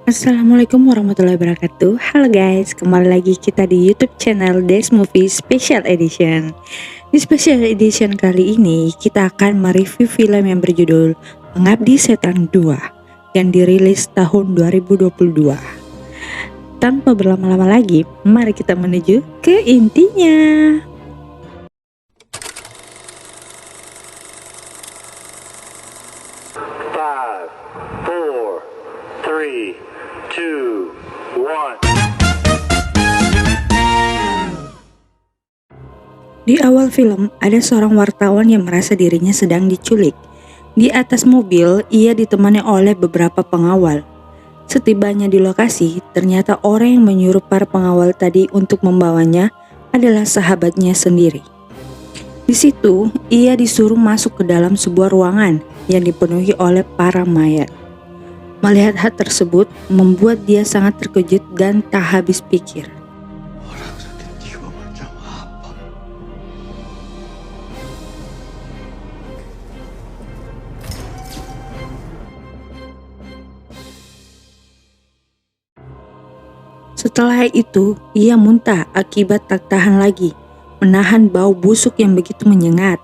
Assalamualaikum warahmatullahi wabarakatuh. Halo guys, kembali lagi kita di YouTube channel Des Movie Special Edition. Di Special Edition kali ini kita akan mereview film yang berjudul Pengabdi Setan 2 yang dirilis tahun 2022. Tanpa berlama-lama lagi, mari kita menuju ke intinya. Five, four, three, two, one. Di awal film, ada seorang wartawan yang merasa dirinya sedang diculik. Di atas mobil, ia ditemani oleh beberapa pengawal. Setibanya di lokasi, ternyata orang yang menyuruh para pengawal tadi untuk membawanya adalah sahabatnya sendiri. Di situ, ia disuruh masuk ke dalam sebuah ruangan yang dipenuhi oleh para mayat. Melihat hal tersebut membuat dia sangat terkejut dan tak habis pikir. Orang sakit jiwa macam apa? Setelah itu, ia muntah akibat tak tahan lagi, menahan bau busuk yang begitu menyengat.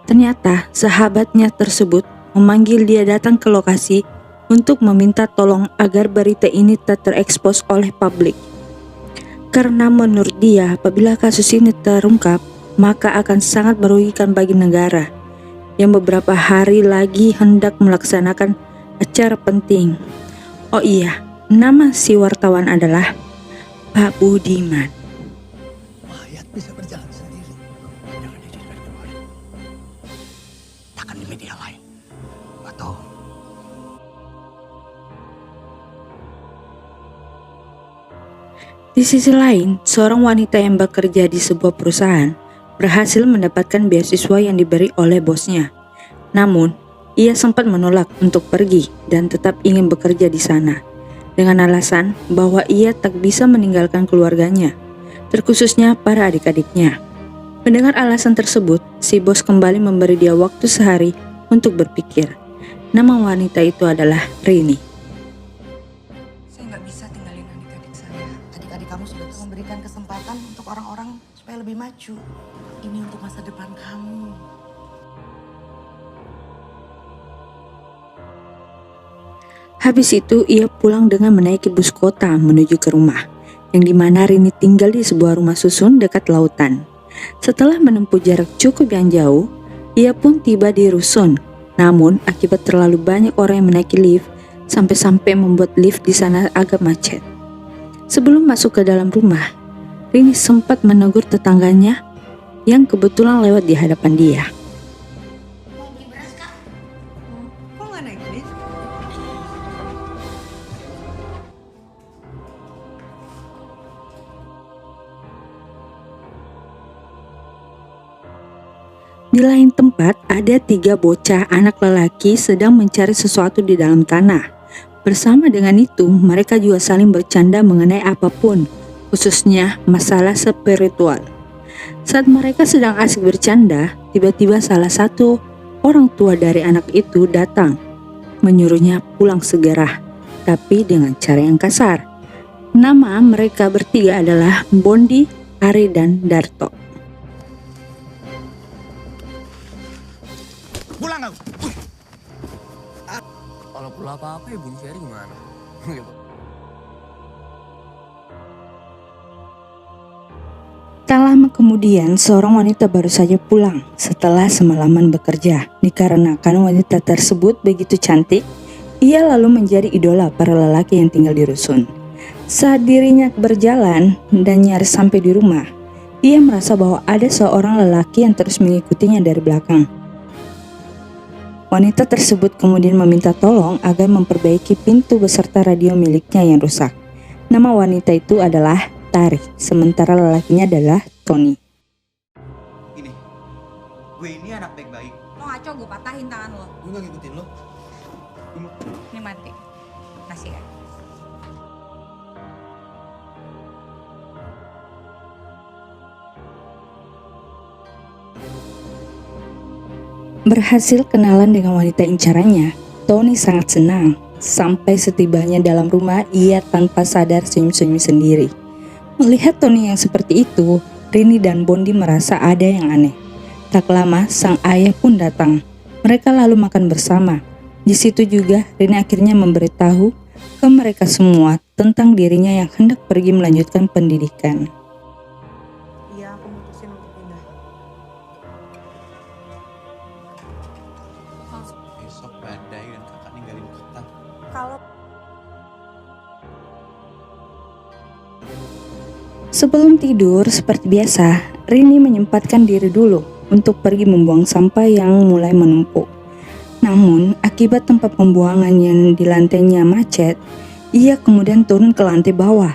Ternyata sahabatnya tersebut memanggil dia datang ke lokasi untuk meminta tolong agar berita ini tak terekspos oleh publik. Karena menurut dia, apabila kasus ini terungkap, maka akan sangat merugikan bagi negara yang beberapa hari lagi hendak melaksanakan acara penting. Oh iya, nama si wartawan adalah Pak Budiman. Mayat bisa berjalan sendiri. Jangan dijadikan kemarin. Takkan di media lain. Atau Di sisi lain, seorang wanita yang bekerja di sebuah perusahaan berhasil mendapatkan beasiswa yang diberi oleh bosnya. Namun, ia sempat menolak untuk pergi dan tetap ingin bekerja di sana, dengan alasan bahwa ia tak bisa meninggalkan keluarganya, terkhususnya para adik-adiknya. Mendengar alasan tersebut, si bos kembali memberi dia waktu sehari untuk berpikir. Nama wanita itu adalah Rini. Saya nggak bisa tinggalin adik-adik saya. Adik-adik kamu sudah memberikan kesempatan untuk orang-orang supaya lebih maju. Ini untuk masa depan kamu. Habis itu ia pulang dengan menaiki bus kota menuju ke rumah, yang dimana Rini tinggal di sebuah rumah susun dekat lautan. Setelah menempuh jarak cukup yang jauh, ia pun tiba di rusun. Namun akibat terlalu banyak orang yang menaiki lift, sampai-sampai membuat lift di sana agak macet. Sebelum masuk ke dalam rumah, Rini sempat menegur tetangganya yang kebetulan lewat di hadapan dia. Kok nggak naik lift? Di lain tempat, ada 3 bocah anak lelaki sedang mencari sesuatu di dalam tanah. Bersama dengan itu, mereka juga saling bercanda mengenai apapun, khususnya masalah spiritual. Saat mereka sedang asik bercanda, tiba-tiba salah satu orang tua dari anak itu datang, menyuruhnya pulang segera, tapi dengan cara yang kasar. Nama mereka bertiga adalah Bondi, Ari, dan Darto. pulang kamu. Kalau perlu apa-apa ya Bun Ferry gimana? Gitu. Tak lama kemudian, seorang wanita baru saja pulang setelah semalaman bekerja. Dikarenakan wanita tersebut begitu cantik, ia lalu menjadi idola para lelaki yang tinggal di rusun. Saat dirinya berjalan dan nyaris sampai di rumah, ia merasa bahwa ada seorang lelaki yang terus mengikutinya dari belakang. Wanita tersebut kemudian meminta tolong agar memperbaiki pintu beserta radio miliknya yang rusak. Nama wanita itu adalah Tari, sementara lelakinya adalah Tony. Gini, gue ini anak baik-baik. Lo ngaco, gue patahin tangan lo. Gue gak ngikutin lo. Ini mati. Kasih ya. Berhasil kenalan dengan wanita incarannya, Tony sangat senang. Sampai setibanya dalam rumah, ia tanpa sadar senyum-senyum sendiri. Melihat Tony yang seperti itu, Rini dan Bondi merasa ada yang aneh. Tak lama, sang ayah pun datang. Mereka lalu makan bersama. Di situ juga, Rini akhirnya memberitahu ke mereka semua tentang dirinya yang hendak pergi melanjutkan pendidikan. Iya, aku mutusin untuk pindah. Besok badai dan kakak ninggalin kita. Kalau Sebelum tidur, seperti biasa, Rini menyempatkan diri dulu untuk pergi membuang sampah yang mulai menumpuk. Namun, akibat tempat pembuangan yang di lantainya macet, ia kemudian turun ke lantai bawah.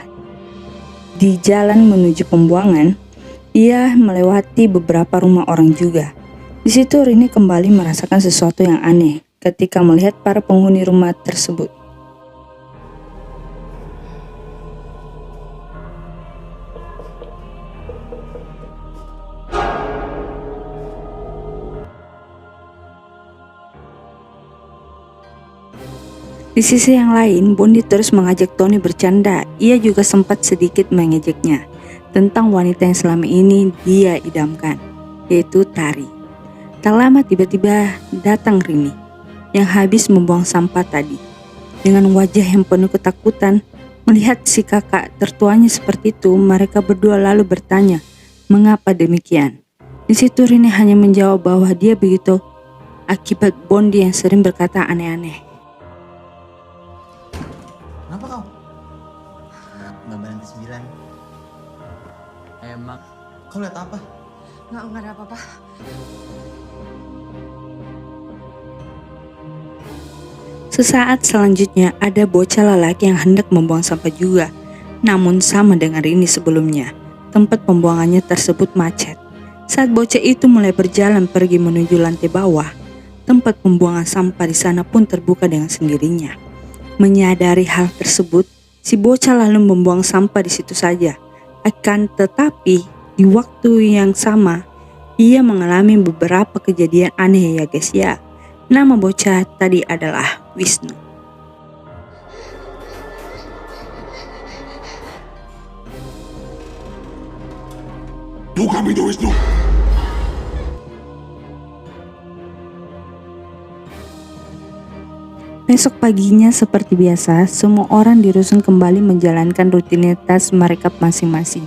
Di jalan menuju pembuangan, ia melewati beberapa rumah orang juga. Di situ Rini kembali merasakan sesuatu yang aneh ketika melihat para penghuni rumah tersebut. Di sisi yang lain, Bondi terus mengajak Tony bercanda. Ia juga sempat sedikit mengejeknya tentang wanita yang selama ini dia idamkan, yaitu Tari. Tak lama tiba-tiba datang Rini yang habis membuang sampah tadi. Dengan wajah yang penuh ketakutan, melihat si kakak tertuanya seperti itu, mereka berdua lalu bertanya, mengapa demikian? Di situ Rini hanya menjawab bahwa dia begitu akibat Bondi yang sering berkata aneh-aneh. Kenapa kau? Gambaran ke-9. Emak. Kau lihat apa? nggak ada apa-apa. Sesaat selanjutnya ada bocah lelaki yang hendak membuang sampah juga. Namun sama dengan Rini sebelumnya, tempat pembuangannya tersebut macet. Saat bocah itu mulai berjalan pergi menuju lantai bawah, tempat pembuangan sampah di sana pun terbuka dengan sendirinya. Menyadari hal tersebut, si bocah lalu membuang sampah di situ saja. Akan tetapi, di waktu yang sama, ia mengalami beberapa kejadian aneh ya guys ya. Nama bocah tadi adalah Wisnu. Bukan itu Wisnu. Besok paginya seperti biasa, semua orang di rusun kembali menjalankan rutinitas mereka masing-masing.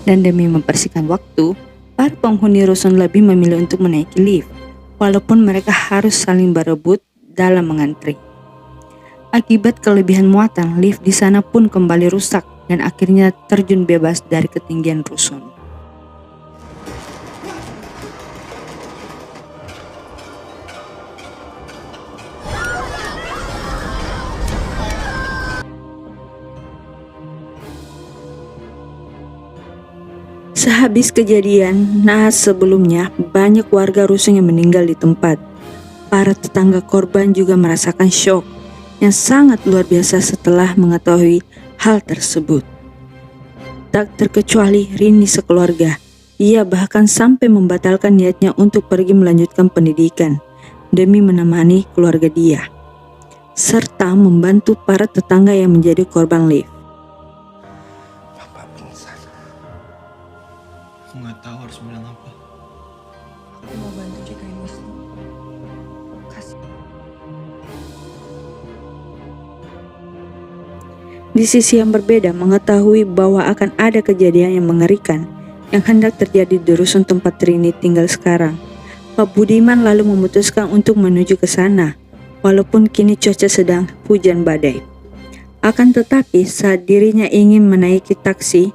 Dan demi mempersingkat waktu, para penghuni rusun lebih memilih untuk menaiki lift, walaupun mereka harus saling berebut dalam mengantri. Akibat kelebihan muatan, lift di sana pun kembali rusak dan akhirnya terjun bebas dari ketinggian rusun. Sehabis kejadian naas sebelumnya, banyak warga rusun yang meninggal di tempat. Para tetangga korban juga merasakan syok yang sangat luar biasa setelah mengetahui hal tersebut. Tak terkecuali Rini sekeluarga, ia bahkan sampai membatalkan niatnya untuk pergi melanjutkan pendidikan demi menemani keluarga dia, serta membantu para tetangga yang menjadi korban lift. Bapak pingsan. Aku nggak tahu harus bilang apa. Aku mau bantu jagain Wisnu. Kasih. Di sisi yang berbeda, mengetahui bahwa akan ada kejadian yang mengerikan yang hendak terjadi di rusun tempat Rini tinggal sekarang, Pak Budiman lalu memutuskan untuk menuju ke sana, walaupun kini cuaca sedang hujan badai. Akan tetapi, saat dirinya ingin menaiki taksi,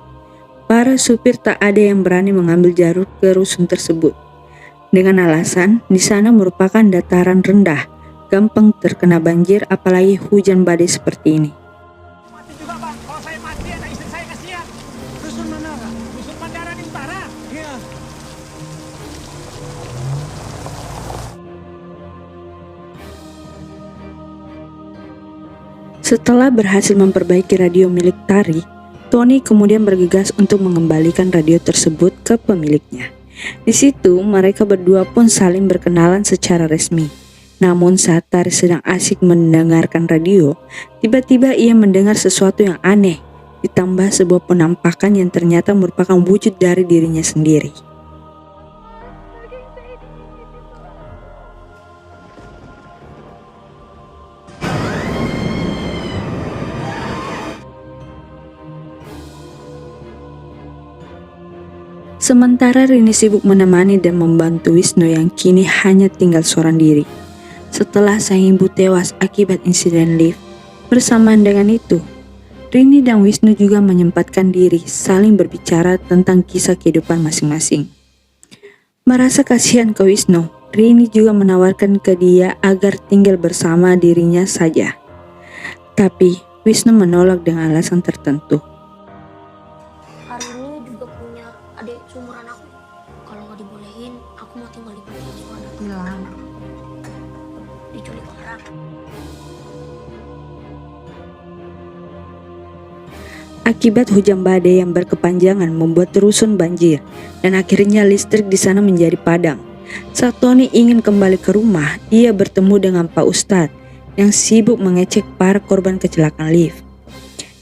para supir tak ada yang berani mengambil jalur ke rusun tersebut. Dengan alasan, di sana merupakan dataran rendah, gampang terkena banjir apalagi hujan badai seperti ini. Mati juga bang, kalau saya mati anak istri saya kasihan. Rusun mana kak? Rusun Mandara di utara. Iya. Setelah berhasil memperbaiki radio milik Tari, Tony kemudian bergegas untuk mengembalikan radio tersebut ke pemiliknya. Di situ mereka berdua pun saling berkenalan secara resmi. Namun saat Tari sedang asik mendengarkan radio, tiba-tiba ia mendengar sesuatu yang aneh, ditambah sebuah penampakan yang ternyata merupakan wujud dari dirinya sendiri. Sementara Rini sibuk menemani dan membantu Wisnu yang kini hanya tinggal seorang diri. Setelah sang ibu tewas akibat insiden lift, bersamaan dengan itu, Rini dan Wisnu juga menyempatkan diri saling berbicara tentang kisah kehidupan masing-masing. Merasa kasihan ke Wisnu, Rini juga menawarkan ke dia agar tinggal bersama dirinya saja. Tapi Wisnu menolak dengan alasan tertentu. Hari ini juga punya adik seumuran aku. Kalau nggak dibolehin, aku mau tinggal di panti asuhan. Hilang. Diculik orang. Akibat hujan badai yang berkepanjangan membuat rusun banjir dan akhirnya listrik di sana menjadi padam. Saat Tony ingin kembali ke rumah, ia bertemu dengan Pak Ustadz yang sibuk mengecek para korban kecelakaan lift.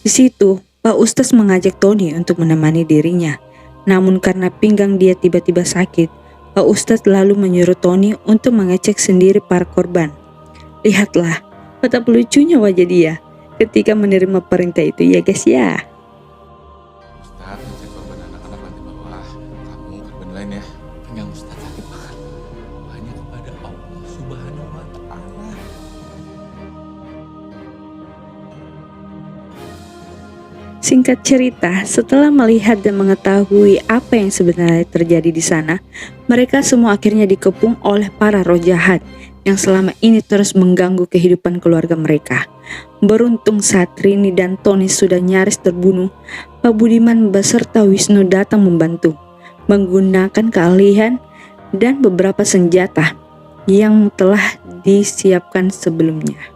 Di situ, Pak Ustadz mengajak Tony untuk menemani dirinya. Namun karena pinggang dia tiba-tiba sakit, Pak Ustadz lalu menyuruh Tony untuk mengecek sendiri para korban. Lihatlah, betapa lucunya wajah dia ketika menerima perintah itu ya guys ya. Ustadz ngecek korban anak-anak lantai bawah. Kamu korban lain ya. Pinggang Ustadz sakit banget. Hanya kepada Allah Subhanahu wa Ta'ala. Singkat cerita, setelah melihat dan mengetahui apa yang sebenarnya terjadi di sana, mereka semua akhirnya dikepung oleh para roh jahat yang selama ini terus mengganggu kehidupan keluarga mereka. Beruntung saat Rini dan Tony sudah nyaris terbunuh, Pak Budiman beserta Wisnu datang membantu, menggunakan keahlian dan beberapa senjata yang telah disiapkan sebelumnya.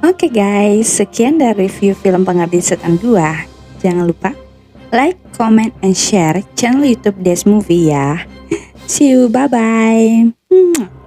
Oke guys, sekian dari review film Pengabdi Setan 2. Jangan lupa like, comment, and share channel YouTube Des Movie ya. See you, bye-bye.